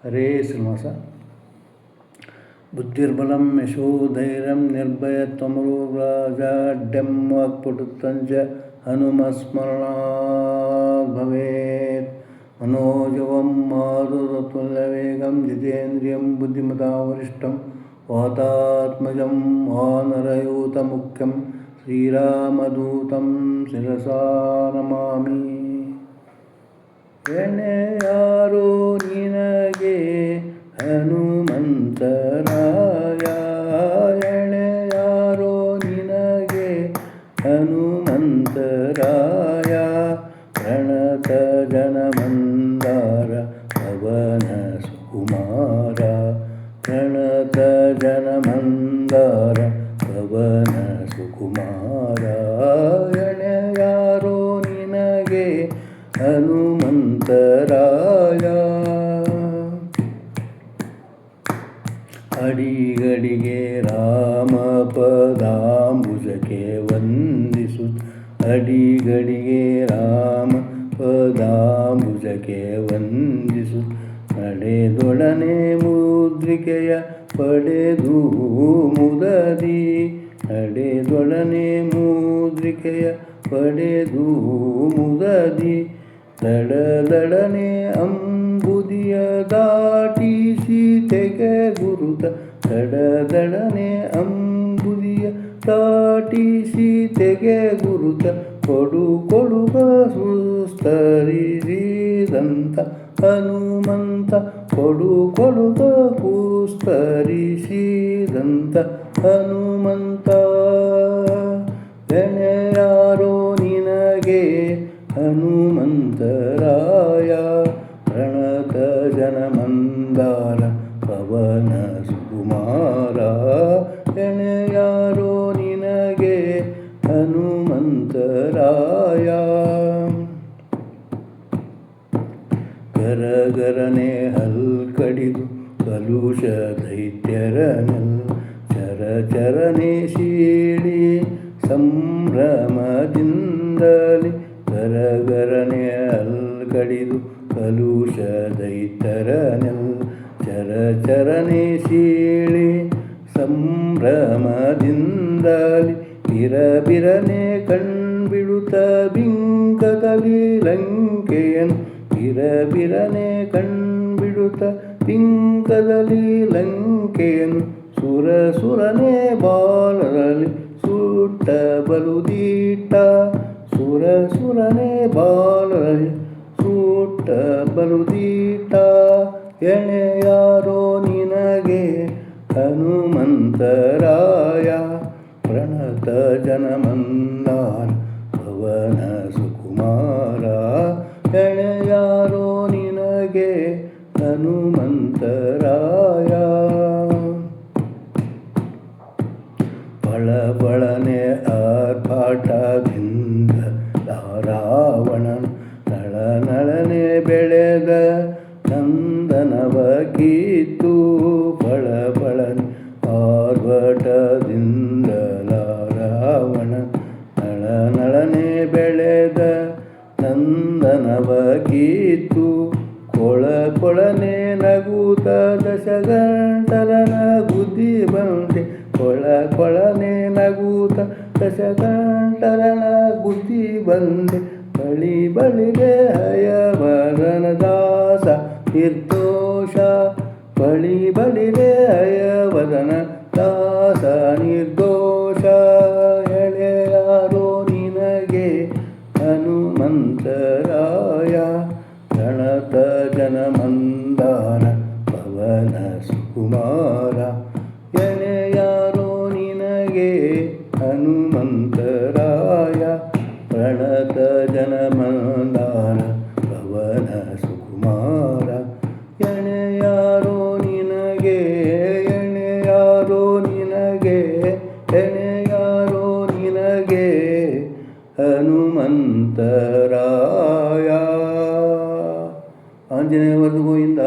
ಹರೇ ಶ್ರೀನಿವಾಸ. ಬುದ್ಧಿರ್ಬಲಂ ಯಶೋಧೈರ್ಯಂ ನಿರ್ಭಯತ್ವಮರೋಗರಾಜಾಢ್ಯಂ ವಾಕ್ಪಟುತ್ವಂಚ ಹನುಮಸ್ಮರಣಾತ್ ಭವೇತ್. ಮನೋಜವಂ ಮಾರುತತುಲ್ಯವೇಗಂ ಜಿತೇಂದ್ರಿಯಂ ಬುದ್ಧಿಮತಾಂ ವರಿಷ್ಠಂ ವಾತಾತ್ಮಜಂ ವಾನರಯೂತಮುಖ್ಯಂ ಶ್ರೀರಾಮದೂತಂ ಶಿರಸಾ ನಮಾಮಿ. ಎಣೆಯಾರೋ ನಿನಗೆ ಹನುಮಂತರಾಯ, ಎಣೆಯಾರೋ ನಿನಗೆ ಹನುಮಂತರಾಯ. ಪ್ರಣತ ಜನಮಂದಾರ ಪವನ ಸುಕುಮಾರ, ಪ್ರಣತ ಜನಮಂದಾರ ಪವನ ಸುಕುಮಾರ. ಎಣೆಯಾರೋ ನಿನಗೆ ಹನುಮಂತರಾಯ. ಅಡಿಗಡಿಗೆ ರಾಮ ಪದಾಂಬುಜಕ್ಕೆ ವಂದಿಸು, ಅಡಿಗಡಿಗೆ ರಾಮ ಪದಾಂಬುಜಕ್ಕೆ ವಂದಿಸು. ನಡೆದೊಡನೆ ಮುದ್ರಿಕೆಯ ಪಡೆದು ಮುದದಿ, ನಡೆದೊಡನೆ ಮುದ್ರಿಕೆಯ ಪಡೆದು ಮುದದಿ. ದಡದಡನೆ ಅಂಬುದಿಯ ದಾಟಿಸಿ ತೆಗೆ ಗುರುತ, ದಡದಡನೆ ಅಂಬುದಿಯ ದಾಟಿಸಿ ತೆಗೆ ಗುರುತ. ಕೊಡು ಕೊಡುಗ ಸುಸ್ತರಿಸಿದಂತ ಹನುಮಂತ, ಕೊಡು ಕೊಡುಗ ಕುಸ್ತರಿಸಿದಂತ ಹನುಮಂತ. ಎಣೆಯಾರೋ ನಿನಗೆ ಹನುಮಂತರಾಯ. ಪ್ರಣತ ಜನಮಂದಾರ ಪವನ ಸುಕುಮಾರ. ಎಣೆಯಾರೋ ನಿನಗೆ ಹನುಮಂತರಾಯ. ಗರಗರನೆ ಹಲ್ಕಡಿದು ಕಲುಷ ದೈತ್ಯರನಲ್, ಚರಚರನೆ ಸೀಳಿ ಸಂಭ್ರಮದಿಂದಲಿ. ಗರಗರನೆ ಹಲ್ಕಡಿದು ಕಲುಷ ದೈತ್ಯರನಲ್, ಚರಚರನೆ ಸೀಳಿ ಸಂಭ್ರಮದಿಂದಲಿ. ಬಿರಬಿರನೆ ಕಣ್ಬಿಡುತ್ತ ಬಿಂಕದಲ್ಲಿ ಲಂಕೆಯನ್, ಬಿರಬಿರನೆ ಕಣ್ಬಿಡುತ್ತ ಬಿಂಕದಲ್ಲಿ ಲಂಕೆಯನ್. ಸುರಸುರನೆ ಬಾಲದಲ್ಲಿ ಸುಟ್ಟ ಬಲುದೀಟ, ಸುರಸುರನೆ ಬಾಲದಲ್ಲಿ ಸುಟ್ಟ ಬಲುದೀಟ. ಎಣೆಯಾರೋ ನಿನಗೆ ಹನುಮಂತರಾಯ. ಪ್ರಣತ ಜನಮಂದಾರ ಪವನ ಸುಕುಮಾರ. ಎಣೆಯಾರೋ ನಿನಗೆ ಹನುಮಂತರಾಯ. ಬಳಬಳನೆ ಆರ್ಭಾಟದಿಂದ ರಾವಣನ್, ನಳನಳನೆ ಬೆಳೆದ ನಂದನವ ಕಿತ್ತು. ಬಳಬಳನೆ ಆರ್ಭಟದಿಂದ ರಾವಣ, ನಳನಳನೆ ಬೆಳೆದ ನಂದನವ ಕಿತ್ತು. ಕೊಳ ಕೊಳನೆ ನಗೂತ ದಶಗಂಟಲನ ಬುದ್ಧಿ ಬಂದೆ, ಕೊಳ ಕೊಳನೆ ನಗೂತ ದಶಗಂಟಲನ ಬುದ್ಧಿ ಬಂದೆ. ಬಳಿ ಬಳಿಗೆ ಹಯವದನ ದಾಸ ನಿರ್ದೋಷ, ಬಳಿ ಬಳಿಗೆ ಹಯವದನ ದಾಸ ನಿರ್ದೋಷ. ಎಳೆಯಾರೋ ನಿನಗೆ ಹನುಮಂತರಾಯ. ಪ್ರಣತ ಜನಮಂದಾರ ಪವನ ಸುಕುಮಾರ. ಎಣೆಯಾರೋ ನಿನಗೆ ಹನುಮಂತರಾಯ. ಪ್ರಣತ ಜನಮಂದಾರ ಪವನ ಸುಕುಮಾರ. ಎಣೆಯಾರೋ ನಿನಗೆ, ಎಣೆಯಾರೋ ನಿನಗೆ, ಎಣೆಯಾರೋ ನಿನಗೆ ಹನುಮಂತರಾಯ. ಆಂಜನೇಯ ವರದು ಗೋವಿಂದ.